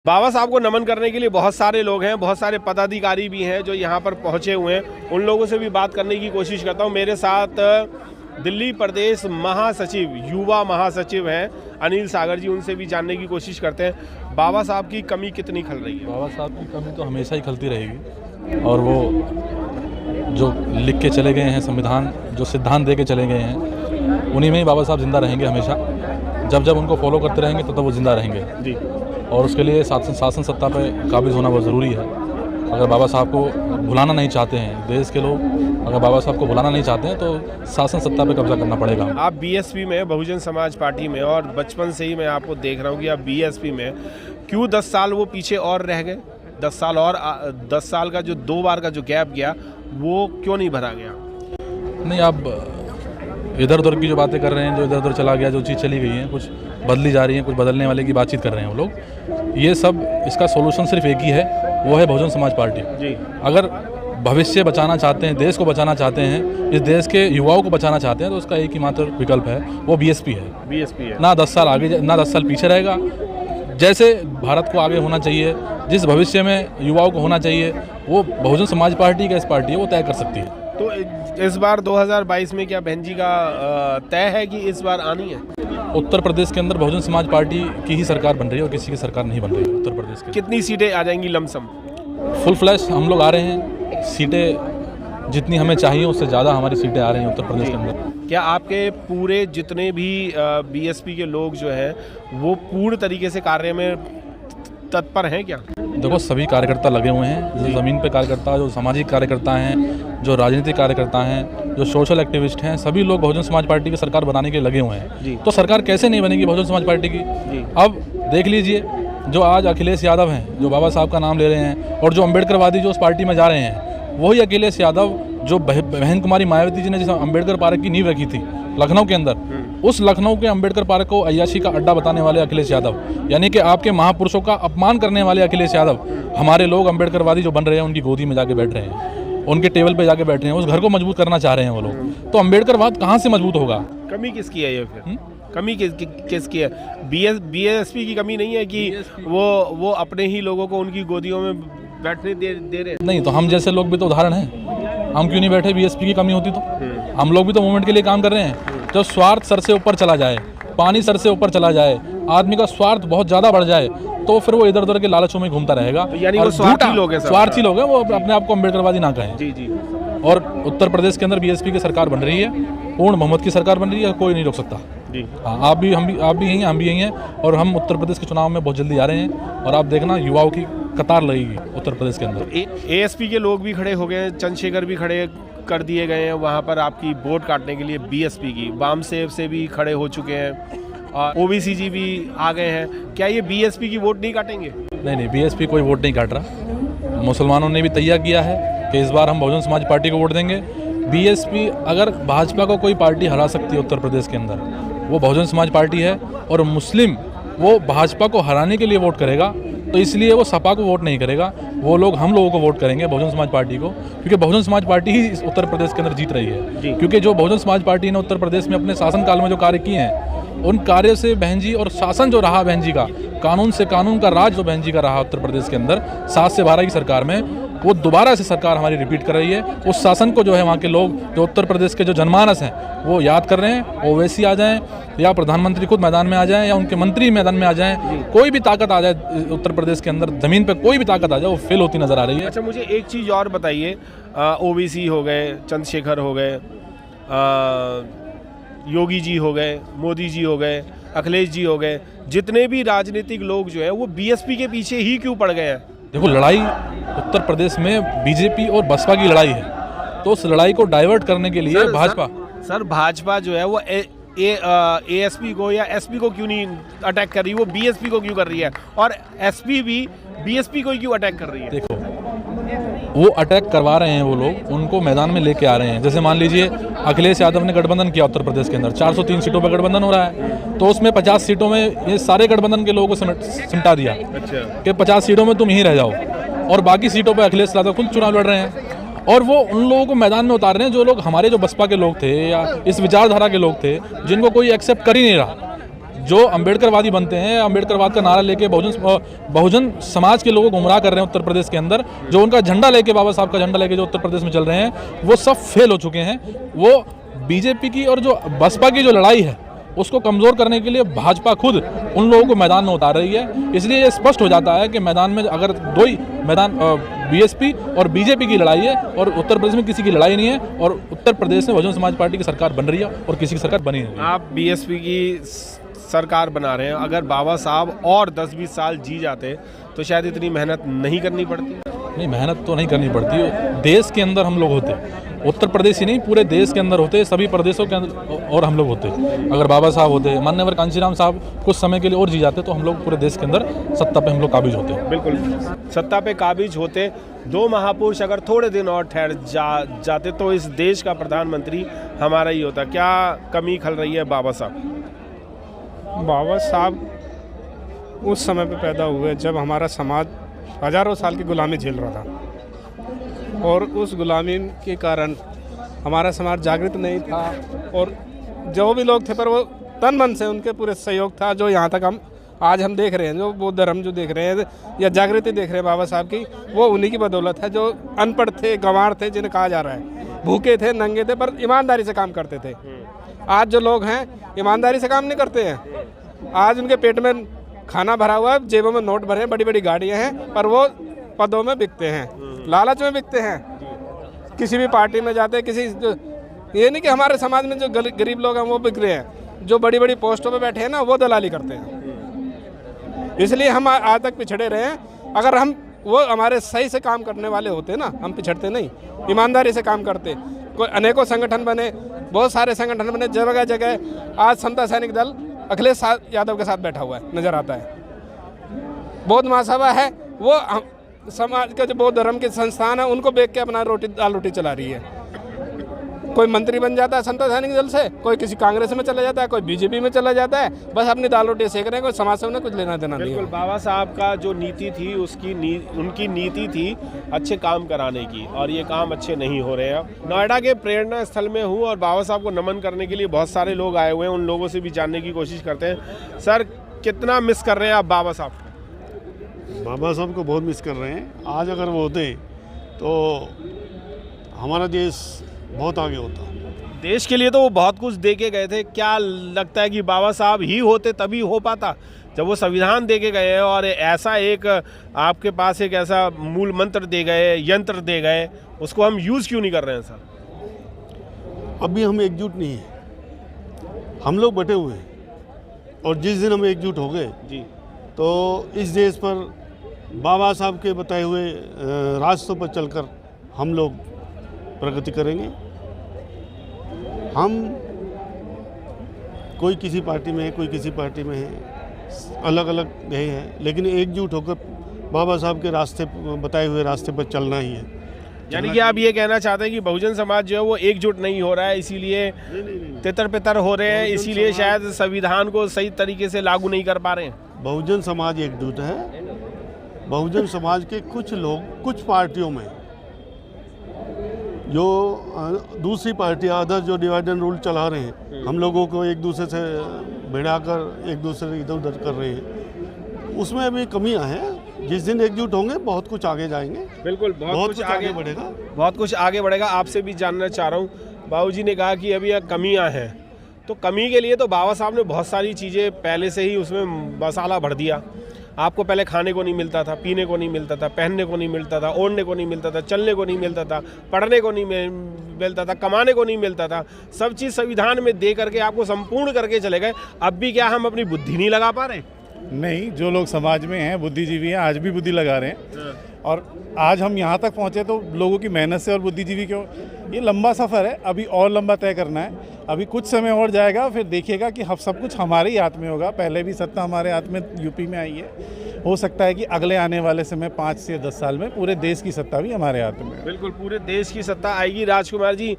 बाबा साहब को नमन करने के लिए बहुत सारे लोग हैं, बहुत सारे पदाधिकारी भी हैं जो यहाँ पर पहुँचे हुए हैं। उन लोगों से भी बात करने की कोशिश करता हूँ। मेरे साथ दिल्ली प्रदेश महासचिव, युवा महासचिव हैं अनिल सागर जी, उनसे भी जानने की कोशिश करते हैं बाबा साहब की कमी कितनी खल रही है। बाबा साहब की कमी तो हमेशा ही खलती रहेगी, और वो जो लिख के चले गए हैं संविधान, जो सिद्धांत दे के चले गए हैं, उन्हीं में ही बाबा साहब जिंदा रहेंगे हमेशा। जब जब उनको फॉलो करते रहेंगे तो वो जिंदा रहेंगे जी। और उसके लिए शासन सत्ता पर काबिज होना बहुत ज़रूरी है। अगर बाबा साहब को भुलाना नहीं चाहते हैं देश के लोग, अगर बाबा साहब को भुलाना नहीं चाहते हैं तो शासन सत्ता पे कब्जा करना पड़ेगा। आप बीएसपी में, बहुजन समाज पार्टी में, और बचपन से ही मैं आपको देख रहा हूँ कि आप बीएसपी में, क्यों 10 साल वो पीछे और रह गए? 10 साल और 10 साल का जो 2 बार का जो गैप गया वो क्यों नहीं भरा गया? नहीं, आप इधर उधर की जो बातें कर रहे हैं, जो इधर उधर चला गया, जो चीज़ चली गई है, कुछ बदली जा रही है, कुछ बदलने वाले की बातचीत कर रहे हैं वो लोग। ये सब, इसका सोल्यूशन सिर्फ एक ही है, वो है बहुजन समाज पार्टी जी। अगर भविष्य बचाना चाहते हैं, देश को बचाना चाहते हैं, इस देश के युवाओं को बचाना चाहते हैं, तो उसका एक ही मात्र विकल्प है, वो बीएसपी है। बीएसपी है। ना 10 साल आगे, ना 10 साल पीछे रहेगा। जैसे भारत को आगे होना चाहिए, जिस भविष्य में युवाओं को होना चाहिए, वो बहुजन समाज पार्टी का इस पार्टी है, वो तय कर सकती है। तो इस बार 2022 में क्या बहन जी का तय है कि इस बार आनी है? उत्तर प्रदेश के अंदर बहुजन समाज पार्टी की ही सरकार बन रही है और किसी की सरकार नहीं बन रही है उत्तर प्रदेश के। कितनी सीटें आ जाएंगी लमसम? फुल फ्लैश हम लोग आ रहे हैं। सीटें जितनी हमें चाहिए उससे ज़्यादा हमारी सीटें आ रही हैं उत्तर प्रदेश के अंदर। क्या आपके पूरे जितने भी बीएसपी के लोग जो हैं वो पूर्ण तरीके से कार्य में तत्पर हैं क्या? देखो, सभी कार्यकर्ता लगे हुए हैं, जो ज़मीन पे कार्यकर्ता, जो सामाजिक कार्यकर्ता हैं, जो राजनीतिक कार्यकर्ता हैं, जो सोशल एक्टिविस्ट हैं, सभी लोग बहुजन समाज पार्टी की सरकार बनाने के लिए लगे हुए हैं। तो सरकार कैसे नहीं बनेगी बहुजन समाज पार्टी की? अब देख लीजिए, जो आज अखिलेश यादव हैं, जो बाबा साहब का नाम ले रहे हैं, और जो अम्बेडकरवादी जो उस पार्टी में जा रहे हैं, वही अखिलेश यादव जो बहन कुमारी मायावती जी ने जिस अम्बेडकर पार्क की नींव रखी थी लखनऊ के अंदर, उस लखनऊ के अम्बेडकर पार्क को अय्याशी का अड्डा बताने वाले अखिलेश यादव, यानी कि आपके महापुरुषों का अपमान करने वाले अखिलेश यादव, हमारे लोग अम्बेडकरवादी जो बन रहे हैं उनकी गोदी में जाके बैठ रहे हैं, उनके टेबल पे जाके बैठ रहे हैं, उस घर को मजबूत करना चाह रहे हैं वो लोग। तो अम्बेडकरवाद कहाँ से मजबूत होगा? कमी किसकी है ये फिर? कमी किसकी है? बीएसपी की कमी नहीं है कि वो अपने ही लोगों को उनकी गोदियों में बैठने दे रहे हैं? नहीं, तो हम जैसे लोग भी तो उदाहरण हैं। हम क्यों नहीं बैठे? बीएसपी की कमी होती तो हम लोग भी तो मूवमेंट के लिए काम कर रहे हैं। जब स्वार्थ सर से ऊपर चला जाए, पानी सर से ऊपर चला जाए, आदमी का स्वार्थ बहुत ज़्यादा बढ़ जाए, तो फिर वो इधर उधर के लालचों में घूमता रहेगा। तो यानी वो स्वार्थी लोग हैं, स्वार्थी लोग हैं, वो अपने आप को अम्बेडकरवादी ना कहें जी जी। और उत्तर प्रदेश के अंदर बीएसपी की सरकार बन रही है, पूर्ण बहुमत की सरकार बन रही है, कोई नहीं रोक सकता जी। हाँ, आप भी यहीं, हम भी यहीं हैं, और हम उत्तर प्रदेश के चुनाव में बहुत जल्दी आ रहे हैं, और आप देखना युवाओं की कतार लगेगी उत्तर प्रदेश के अंदर। एएसपी के लोग भी खड़े हो गए, चंद्रशेखर भी खड़े कर दिए गए हैं वहाँ पर आपकी वोट काटने के लिए। बीएसपी की वामसेव से भी खड़े हो चुके हैं, और ओबीसी जी भी आ गए हैं। क्या ये बीएसपी की वोट नहीं काटेंगे? नहीं, बीएसपी कोई वोट नहीं काट रहा। मुसलमानों ने भी तैयार किया है कि इस बार हम बहुजन समाज पार्टी को वोट देंगे। बीएसपी, अगर भाजपा को कोई पार्टी हरा सकती है उत्तर प्रदेश के अंदर, वो बहुजन समाज पार्टी है। और मुस्लिम वो भाजपा को हराने के लिए वोट करेगा, तो इसलिए वो सपा को वोट नहीं करेगा, वो लोग हम लोगों को वोट करेंगे, बहुजन समाज पार्टी को, क्योंकि बहुजन समाज पार्टी ही इस उत्तर प्रदेश के अंदर जीत रही है। क्योंकि जो बहुजन समाज पार्टी ने उत्तर प्रदेश में अपने शासनकाल में जो कार्य किए हैं, उन कार्यों से बहन जी, और शासन जो रहा बहन जी का, कानून से कानून का राज जो बहन जी का रहा उत्तर प्रदेश के अंदर 7 से 12 की सरकार में, वो दोबारा से सरकार हमारी रिपीट कर रही है। उस शासन को जो है वहाँ के लोग, जो उत्तर प्रदेश के जो जनमानस हैं, वो याद कर रहे हैं। ओवैसी आ जाएं, या प्रधानमंत्री खुद मैदान में आ जाएं, या उनके मंत्री मैदान में आ जाएं, कोई भी ताकत आ जाए उत्तर प्रदेश के अंदर, जमीन पे कोई भी ताकत आ जाए, वो फेल होती नजर आ रही है। अच्छा, मुझे एक चीज़ और बताइए, ओबीसी हो गए, चंद्रशेखर हो गए, योगी जी हो गए, मोदी जी हो गए, अखिलेश जी हो गए, जितने भी राजनीतिक लोग जो है वो बीएसपी के पीछे ही क्यों पड़ गए हैं? देखो, लड़ाई उत्तर प्रदेश में बीजेपी और बसपा की लड़ाई है, तो उस लड़ाई को डाइवर्ट करने के लिए भाजपा जो है वो एएसपी को या एसपी को क्यों नहीं अटैक कर रही, वो बीएसपी को क्यों कर रही है? और एसपी भी बीएसपी को क्यों अटैक कर रही है? देखो, वो अटैक करवा रहे हैं, वो लोग उनको मैदान में लेके आ रहे हैं। जैसे मान लीजिए अखिलेश यादव ने गठबंधन किया उत्तर प्रदेश के अंदर, 403 सीटों पर गठबंधन हो रहा है, तो उसमें 50 सीटों में ये सारे गठबंधन के लोगों को सिमटा दिया कि 50 सीटों में तुम यहीं रह जाओ, और बाकी सीटों पर अखिलेश यादव खुद चुनाव लड़ रहे हैं। और वो उन लोगों को मैदान में उतार रहे हैं जो लोग हमारे जो बसपा के लोग थे या इस विचारधारा के लोग थे, जिनको कोई एक्सेप्ट कर ही नहीं रहा, जो अम्बेडकरवादी बनते हैं, अम्बेडकरवाद का नारा लेके बहुजन समाज के लोगों को गुमराह कर रहे हैं उत्तर प्रदेश के अंदर, जो उनका झंडा लेके, बाबा साहब का झंडा लेके जो उत्तर प्रदेश में चल रहे हैं, वो सब फेल हो चुके हैं। वो बीजेपी की और जो बसपा की जो लड़ाई है उसको कमज़ोर करने के लिए भाजपा खुद उन लोगों को मैदान में उतार रही है। इसलिए ये स्पष्ट हो जाता है कि मैदान में अगर दो ही मैदान बीएसपी और बीजेपी की लड़ाई है और उत्तर प्रदेश में किसी की लड़ाई नहीं है, और उत्तर प्रदेश में बहुजन समाज पार्टी की सरकार बन रही है और किसी की सरकार बनी नहीं। आप बीएसपी की सरकार बना रहे हैं, अगर बाबा साहब और 10-20 साल जी जाते तो शायद इतनी मेहनत नहीं करनी पड़ती। नहीं, मेहनत तो नहीं करनी पड़ती। देश के अंदर हम लोग होते, उत्तर प्रदेश ही नहीं पूरे देश के अंदर होते, सभी प्रदेशों के अंदर और हम लोग होते। अगर बाबा साहब होते, माननीय कांशीराम साहब कुछ समय के लिए और जी जाते तो हम लोग पूरे देश के अंदर सत्ता पे हम लोग काबिज होते। बिल्कुल, सत्ता पे काबिज होते। दो महापुरुष अगर थोड़े दिन और ठहर जाते तो इस देश का प्रधानमंत्री हमारा ही होता। क्या कमी खल रही है बाबा साहब? बाबा साहब उस समय पे पैदा हुए जब हमारा समाज हजारों साल की गुलामी झेल रहा था, और उस गुलामी के कारण हमारा समाज जागृत नहीं था, और जो भी लोग थे पर वो तन मन से उनके पूरे सहयोग था, जो यहाँ तक आज हम देख रहे हैं, जो बौद्ध धर्म जो देख रहे हैं या जागृति देख रहे हैं बाबा साहब की, वो उन्हीं की बदौलत है। जो अनपढ़ थे, गंवार थे, जिन्हें कहा जा रहा है, भूखे थे, नंगे थे, पर ईमानदारी से काम करते थे। आज जो लोग हैं ईमानदारी से काम नहीं करते हैं। आज उनके पेट में खाना भरा हुआ है, जेबों में नोट भरे हैं, बड़ी बड़ी गाड़ियां हैं, पर वो पदों में बिकते हैं, लालच में बिकते हैं। किसी भी पार्टी में जाते हैं, ये नहीं कि हमारे समाज में जो गरीब लोग हैं वो बिक रहे हैं, जो बड़ी बड़ी पोस्टों पे बैठे हैं ना, वो दलाली करते हैं। इसलिए हम आज तक पिछड़े रहे हैं। अगर वो हमारे सही से काम करने वाले होते ना, हम पिछड़ते नहीं, ईमानदारी से काम करते। कोई अनेकों संगठन बने, बहुत सारे संगठन बने, जगह जगह आज समता सैनिक दल अखिलेश यादव के साथ बैठा हुआ है, नज़र आता है। बौद्ध महासभा है, वो समाज के जो बौद्ध धर्म के संस्थान है उनको बेच के अपना दाल रोटी चला रही है। कोई मंत्री बन जाता है समता सैनिक दल से, कोई किसी कांग्रेस में चला जाता है, कोई बीजेपी में चला जाता है, बस अपनी दाल रोटी सेक रहे हैं, कोई समाज से उन्हें कुछ लेना देना नहीं है। बिल्कुल, बाबा साहब का जो नीति थी उनकी नीति थी अच्छे काम कराने की, और ये काम अच्छे नहीं हो रहे हैं। नोएडा के प्रेरणा स्थल में हूँ और बाबा साहब को नमन करने के लिए बहुत सारे लोग आए हुए हैं। उन लोगों से भी जानने की कोशिश करते हैं। सर, कितना मिस कर रहे हैं आप बाबा साहब? बाबा साहब को बहुत मिस कर रहे हैं। आज अगर वो होते तो हमारा देश बहुत आगे होता। देश के लिए तो वो बहुत कुछ दे के गए थे। क्या लगता है कि बाबा साहब ही होते तभी हो पाता? जब वो संविधान दे के गए और ऐसा एक आपके पास एक ऐसा मूल मंत्र दे गए, यंत्र दे गए, उसको हम यूज़ क्यों नहीं कर रहे हैं सर? अभी हम एकजुट नहीं हैं, हम लोग बटे हुए हैं, और जिस दिन हम एकजुट हो गए जी तो इस देश पर बाबा साहब के बताए हुए रास्तों पर चलकर हम लोग प्रगति करेंगे। हम कोई किसी पार्टी में है, कोई किसी पार्टी में है, अलग अलग गए हैं, लेकिन एकजुट होकर बाबा साहब के रास्ते, बताए हुए रास्ते पर चलना ही है। यानी कि आप ये कहना चाहते हैं कि बहुजन समाज जो है वो एकजुट नहीं हो रहा है, इसीलिए तितर पितर हो रहे हैं, इसीलिए शायद संविधान को सही तरीके से लागू नहीं कर पा रहे हैं। बहुजन समाज एकजुट है। बहुजन समाज के कुछ लोग कुछ पार्टियों में, जो दूसरी पार्टी अदर जो डिवाइड एंड रूल चला रहे हैं, हम लोगों को एक दूसरे से भिड़ाकर एक दूसरे इधर उधर कर रहे हैं, उसमें अभी कमियां हैं। जिस दिन एकजुट होंगे बहुत कुछ आगे जाएंगे। बिल्कुल, बहुत कुछ आगे बढ़ेगा, बहुत कुछ आगे बढ़ेगा। आपसे भी जानना चाह रहा हूँ, बाबूजी ने कहा कि अभी कमियां हैं, तो कमी के लिए तो बाबा साहब ने बहुत सारी चीज़ें पहले से ही उसमें मसाला भर दिया। आपको पहले खाने को नहीं मिलता था, पीने को नहीं मिलता था, पहनने को नहीं मिलता था, ओढ़ने को नहीं मिलता था, चलने को नहीं मिलता था, पढ़ने को नहीं मिलता था, कमाने को नहीं मिलता था। सब चीज़ संविधान में दे करके आपको संपूर्ण करके चले गए। अब भी क्या हम अपनी बुद्धि नहीं लगा पा रहे? नहीं, जो लोग समाज में हैं, बुद्धिजीवी हैं, आज भी बुद्धि लगा रहे हैं। और आज हम यहाँ तक पहुँचे तो लोगों की मेहनत से और बुद्धिजीवी क्यों। ये लंबा सफ़र है, अभी और लंबा तय करना है। अभी कुछ समय और जाएगा, फिर देखिएगा कि सब कुछ हमारे ही हाथ में होगा। पहले भी सत्ता हमारे हाथ में यूपी में आई है, हो सकता है कि अगले आने वाले समय 5 से 10 साल में पूरे देश की सत्ता भी हमारे हाथ में है। बिल्कुल, पूरे देश की सत्ता आएगी। राजकुमार जी,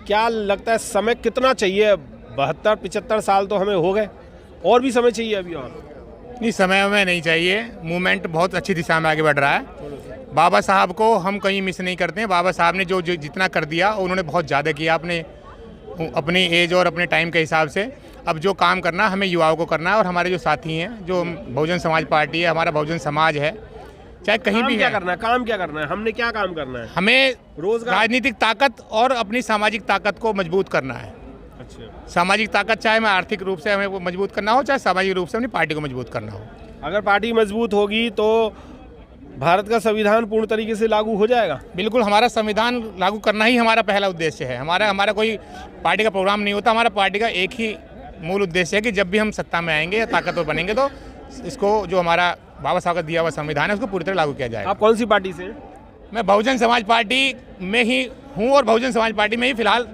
क्या लगता है समय कितना चाहिए? 72-75 साल तो हमें हो गए, और भी समय चाहिए अभी? और नहीं, समय हमें नहीं चाहिए। मूवमेंट बहुत अच्छी दिशा में आगे बढ़ रहा है। बाबा साहब को हम कहीं मिस नहीं करते हैं। बाबा साहब ने जो जितना कर दिया उन्होंने बहुत ज़्यादा किया अपनी एज और अपने टाइम के हिसाब से। अब जो काम करना हमें युवाओं को करना है, और हमारे जो साथी हैं, जो बहुजन समाज पार्टी है, हमारा बहुजन समाज है, चाहे कहीं भी क्या है, करना है, काम क्या करना है, हमने क्या काम करना है? हमें रोजगार। राजनीतिक ताकत और अपनी सामाजिक ताकत को मजबूत करना है। अच्छा, सामाजिक ताकत चाहे हमें आर्थिक रूप से हमें वो मजबूत करना हो, चाहे सामाजिक रूप से अपनी पार्टी को मजबूत करना हो। अगर पार्टी मजबूत होगी तो भारत का संविधान पूर्ण तरीके से लागू हो जाएगा। बिल्कुल, हमारा संविधान लागू करना ही हमारा पहला उद्देश्य है। हमारा कोई पार्टी का प्रोग्राम नहीं होता। हमारा पार्टी का एक ही मूल उद्देश्य है कि जब भी हम सत्ता में आएंगे या ताकतवर बनेंगे तो इसको, जो हमारा बाबा साहब का दिया हुआ संविधान है, उसको पूरी तरह लागू किया जाएगा। आप कौन सी पार्टी से हैं? मैं बहुजन समाज पार्टी में ही हूँ और बहुजन समाज पार्टी में ही फिलहाल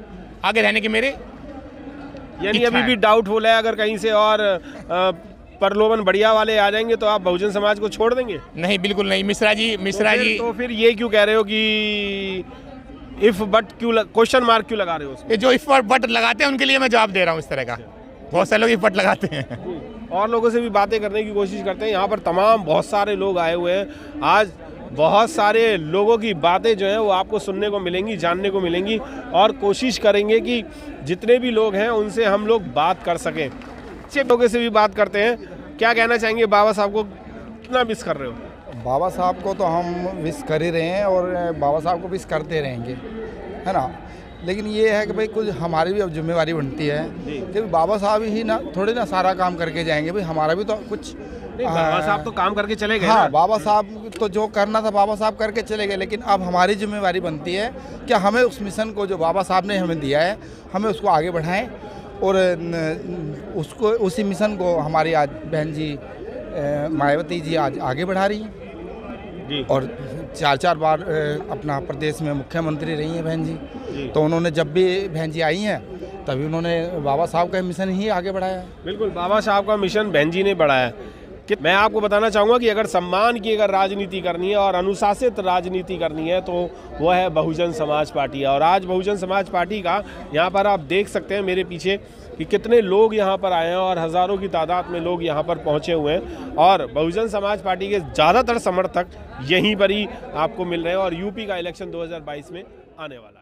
आगे रहने की मेरी यानी इच्छा अभी है। भी डाउटफुल है, अगर कहीं से और प्रलोभन बढ़िया वाले आ जाएंगे तो आप बहुजन समाज को छोड़ देंगे? नहीं, बिल्कुल नहीं। मिश्रा जी तो फिर ये क्यों कह रहे हो कि इफ बट क्यों, क्वेश्चन मार्क क्यों लगा रहे हो उसमें? ये जो इफ बट लगाते हैं उनके लिए मैं जवाब दे रहा हूँ। इस तरह का बहुत सारे लोग इफ बट लगाते हैं। और लोगों से भी बातें करने की कोशिश करते हैं। यहाँ पर तमाम बहुत सारे लोग आए हुए हैं। आज बहुत सारे लोगों की बातें जो हैं वो आपको सुनने को मिलेंगी, जानने को मिलेंगी, और कोशिश करेंगे कि जितने भी लोग हैं उनसे हम लोग बात कर सकें। अच्छे लोगों से भी बात करते हैं। क्या कहना चाहेंगे, बाबा साहब को कितना मिस कर रहे हो? बाबा साहब को तो हम विश कर ही रहे हैं और बाबा साहब को विश करते रहेंगे, है ना। लेकिन ये है कि भाई कुछ हमारी भी अब जिम्मेवारी बनती है कि बाबा साहब ही ना थोड़े ना सारा काम करके जाएंगे, भाई हमारा भी तो कुछ। बाबा साहब तो काम करके चले गए। हाँ, ना? बाबा साहब तो जो करना था बाबा साहब करके चले गए, लेकिन अब हमारी जिम्मेवारी बनती है कि हमें उस मिशन को जो बाबा साहब ने हमें दिया है, हमें उसको आगे बढ़ाएं। और उसको, उसी मिशन को हमारी आज बहन जी मायावती जी आज आगे बढ़ा रही हैं जी। और 4 बार अपना प्रदेश में मुख्यमंत्री रही हैं बहन जी। तो उन्होंने जब भी बहन जी आई हैं तभी उन्होंने बाबा साहब का मिशन ही आगे बढ़ाया है। बिल्कुल, बाबा साहब का मिशन बहन जी ने बढ़ाया। कि मैं आपको बताना चाहूँगा कि अगर सम्मान की अगर राजनीति करनी है और अनुशासित राजनीति करनी है तो वह है बहुजन समाज पार्टी। और आज बहुजन समाज पार्टी का यहाँ पर आप देख सकते हैं मेरे पीछे कि कितने लोग यहाँ पर आए हैं और हज़ारों की तादाद में लोग यहाँ पर पहुँचे हुए हैं। और बहुजन समाज पार्टी के ज़्यादातर समर्थक यहीं पर ही आपको मिल रहे हैं। और यूपी का इलेक्शन 2022 में आने वाला है।